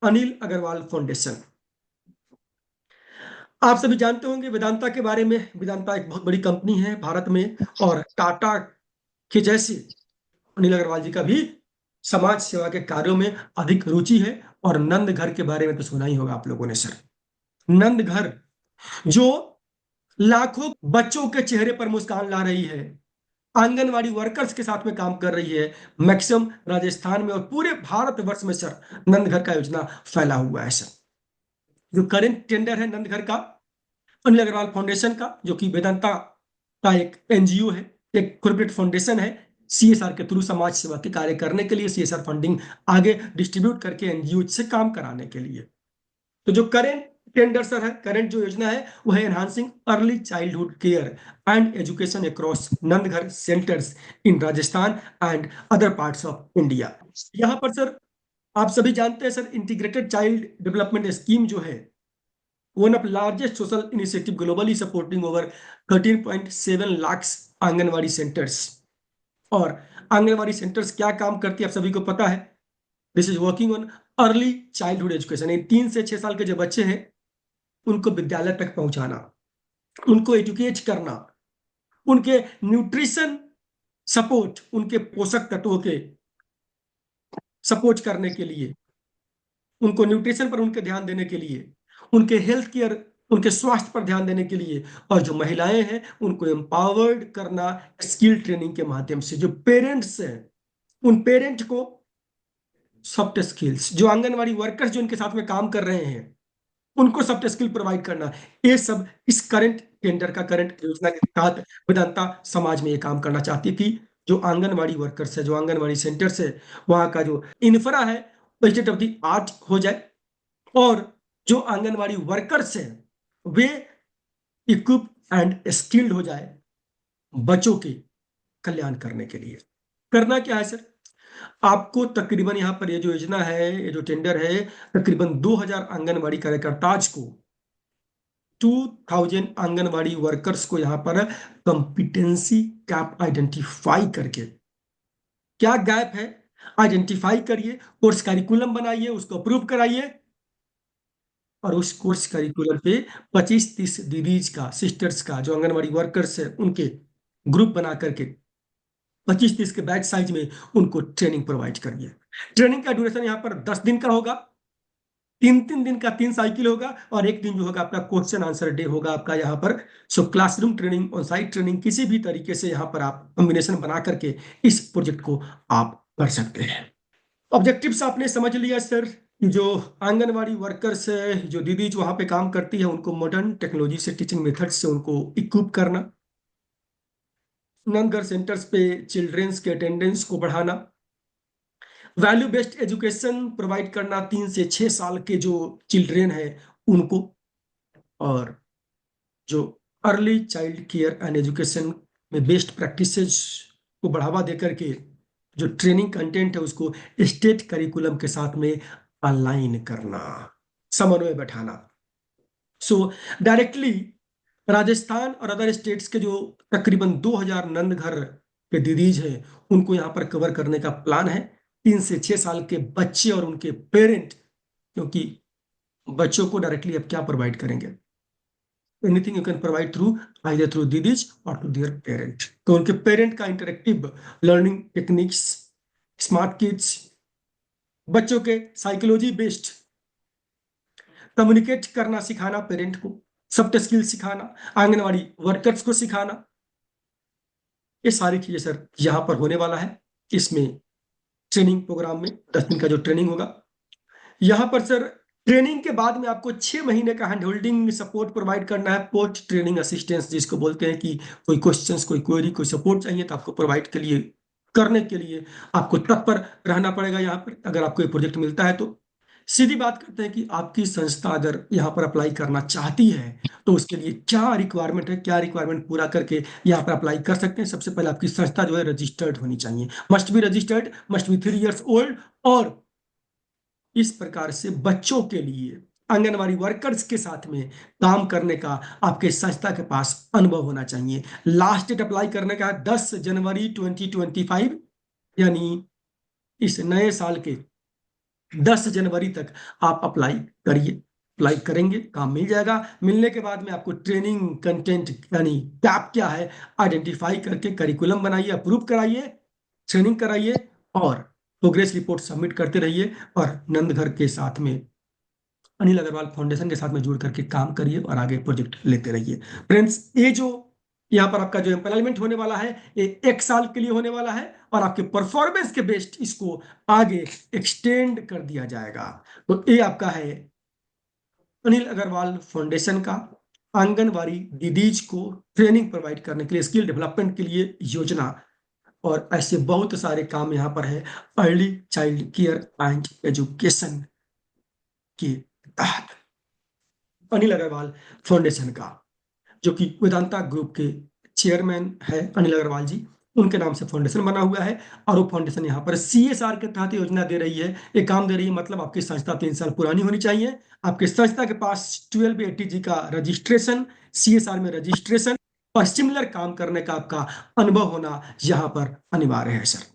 Anil Agarwal foundation. आप सभी जानते होंगे वेदांता के बारे में। वेदांता एक बहुत बड़ी कंपनी है भारत में, और टाटा के जैसे अनिल अग्रवाल जी का भी समाज सेवा के कार्यों में अधिक रुचि है। और नंद घर के बारे में तो सुना ही होगा आप लोगों ने सर। नंद घर जो लाखों बच्चों के चेहरे पर मुस्कान ला रही है, आंगनवाड़ी वर्कर्स के साथ में काम कर रही है, मैक्सिमम राजस्थान में और पूरे भारतवर्ष में सर नंद घर का योजना फैला हुआ है सर। जो करेंट टेंडर है नंद घर का, अनिल अग्रवाल फाउंडेशन का, जो कि वेदांता का एक एनजीओ है, एक कॉर्पोरेट फाउंडेशन है, सीएसआर के थ्रू समाज सेवा के कार्य करने के लिए सीएसआर फंडिंग आगे डिस्ट्रीब्यूट करके एनजीओ से काम कराने के लिए। तो जो करेंट टेंडर सर है, करेंट जो योजना है वो है enhancing early childhood care and education across Nandghar centres in Rajasthan and other parts of India. यहाँ पर सर आप सभी जानते हैं sir, integrated child development scheme जो है, one of largest social initiative globally supporting over 13.7 lakhs anganwadi centres. और आंगनवाड़ी सेंटर्स क्या काम करती है आप सभी को पता है। This is working on early childhood education, 3 से 6 साल के जो बच्चे हैं उनको विद्यालय तक पहुंचाना, उनको एजुकेट करना, उनके न्यूट्रिशन सपोर्ट, उनके पोषक तत्वों के सपोर्ट करने के लिए, उनको न्यूट्रिशन पर उनके ध्यान देने के लिए, उनके हेल्थ केयर, उनके स्वास्थ्य पर ध्यान देने के लिए, और जो महिलाएं हैं उनको एम्पावर्ड करना स्किल ट्रेनिंग के माध्यम से। जो पेरेंट्स हैं उन पेरेंट को सॉफ्ट स्किल्स, जो आंगनवाड़ी वर्कर्स जो इनके साथ में काम कर रहे हैं उनको सॉफ्ट स्किल प्रोवाइड करना, ये सब इस करंट टेंडर का, करंट योजना के तहत वेदांता समाज में ये काम करना चाहती है कि जो आंगनवाड़ी वर्कर्स है, जो आंगनवाड़ी सेंटर्स है, वहाँ का जो इंफ्रा है स्टेट ऑफ द आर्ट हो जाए, और जो आंगनवाड़ी वर्कर्स हैं वे इक्विप एंड स्किल्ड हो जाए बच्चों के कल्याण करने के लिए। करना क्या है सर, आपको तकरीबन यहाँ पर ये जो योजना है, ये जो टेंडर है, तकरीबन 2000 आंगनवाड़ी कार्यकर्ताज को, 2000 आंगनवाड़ी वर्कर्स को यहाँ पर कंपिटेंसी गैप आइडेंटिफाई करके, क्या गैप है आइडेंटिफाई करिए, कोर्स करिकुलम बनाइए, उसको अप्रूव कराइए, और उस कोर्स करिकुलम पे 25-30 दीदीज का, सिस्टर्स का, जो आंगनवाड़ी वर्कर्स है उनके ग्रुप बना करके 25-30 के बैच साइज में उनको ट्रेनिंग प्रोवाइड करिए। ट्रेनिंग का ड्यूरेशन यहाँ पर 10 दिन का होगा, 3-3 दिन का 3 साइकिल होगा, और एक दिन जो होगा आपका क्वेश्चन आंसर डे होगा आपका यहाँ पर। So classroom training, on site training, किसी भी तरीके से यहाँ पर आप कॉम्बिनेशन बना करके इस प्रोजेक्ट को आप कर सकते हैं। ऑब्जेक्टिव्स आपने समझ लिया सर। जो आंगनवाड़ी वर्कर्स है, जो दीदी जो वहां पे काम करती है, उनको मॉडर्न टेक्नोलॉजी से, टीचिंग मेथड से उनको इक्विप करना, नंदघर सेंटर्स पे चिल्ड्रेंस के अटेंडेंस को बढ़ाना, वैल्यू बेस्ड एजुकेशन प्रोवाइड करना 3 से 6 साल के जो चिल्ड्रेन है उनको, और जो early child care and education में बेस्ट प्रैक्टिसेस को बढ़ावा देकर के जो ट्रेनिंग कंटेंट है उसको स्टेट करिकुलम के साथ में अलाइन करना, समन्वय बैठाना। सो डायरेक्टली राजस्थान और अदर स्टेट्स के जो तकरीबन 2000 नंद घर के दीदीज हैं उनको यहाँ पर कवर करने का प्लान है। 3 से 6 साल के बच्चे और उनके पेरेंट, क्योंकि बच्चों को डायरेक्टली अब क्या प्रोवाइड करेंगे, anything you can provide through either through didis और टू देयर पेरेंट। तो उनके पेरेंट का interactive learning techniques, smart kids, बच्चों के साइकोलॉजी बेस्ड कम्युनिकेट करना सिखाना पेरेंट को, सॉफ्ट स्किल सिखाना, आंगनवाड़ी वर्कर्स को सिखाना, ये सारी चीजें सर यहाँ पर होने वाला है। इसमें ट्रेनिंग प्रोग्राम में 10 दिन का जो ट्रेनिंग होगा, यहाँ पर सर ट्रेनिंग के बाद में आपको 6 महीने का हैंड होल्डिंग सपोर्ट प्रोवाइड करना है, पोस्ट ट्रेनिंग असिस्टेंस जिसको बोलते हैं, कि कोई क्वेश्चंस, कोई क्वेरी, कोई सपोर्ट चाहिए तो आपको प्रोवाइड के लिए, करने के लिए आपको तत्पर रहना पड़ेगा। यहाँ पर अगर आपको ये प्रोजेक्ट मिलता है तो सीधी बात करते हैं कि आपकी संस्था अगर यहाँ पर अप्लाई करना चाहती है तो उसके लिए क्या रिक्वायरमेंट है, क्या रिक्वायरमेंट पूरा करके यहाँ पर अप्लाई कर सकते हैं। सबसे पहले आपकी संस्था जो है रजिस्टर्ड होनी चाहिए, must be registered, must be 3 years old, और इस प्रकार से बच्चों के लिए आंगनवाड़ी वर्कर्स के साथ में काम करने का आपके संस्था के पास अनुभव होना चाहिए। लास्ट डेट अप्लाई करने का है 10 जनवरी 2025, यानी इस नए साल के 10 जनवरी तक आप अप्लाई करिए। अप्लाई करेंगे, काम मिल जाएगा। मिलने के बाद में आपको ट्रेनिंग कंटेंट यानी गैप क्या है आइडेंटिफाई करके करिकुलम बनाइए, अप्रूव कराइए, ट्रेनिंग कराइए और प्रोग्रेस रिपोर्ट सबमिट करते रहिए। और नंदघर के साथ में, अनिल अग्रवाल फाउंडेशन के साथ में जुड़ करके काम करिए और आगे प्रोजेक्ट लेते रहिए। फ्रेंड्स, ये जो यहाँ पर आपका जो एम्प्लॉयमेंट होने वाला है, ये 1 साल के लिए होने वाला है और आपके परफॉर्मेंस के बेस्ड इसको आगे एक्सटेंड कर दिया जाएगा। तो ये आपका है अनिल अग्रवाल फाउंडेशन का आंगनवाड़ी दीदीज को ट्रेनिंग प्रोवाइड करने के लिए, स्किल डेवलपमेंट के लिए योजना। और ऐसे बहुत सारे काम यहाँ पर है early child care and education के तहत अनिल अग्रवाल फाउंडेशन का, जो कि वेदांता ग्रुप के चेयरमैन है अनिल अग्रवाल जी, उनके नाम से फाउंडेशन बना हुआ है। और वो फाउंडेशन यहाँ पर CSR के तहत योजना दे रही है, ये काम दे रही है। मतलब आपकी संस्था 3 साल पुरानी होनी चाहिए, आपकी संस्था के पास 1280G का रजिस्ट्रेशन, CSR में रजिस्ट्रेशन और सिमिलर काम करने का आपका अनुभव होना यहाँ पर अनिवार्य है सर।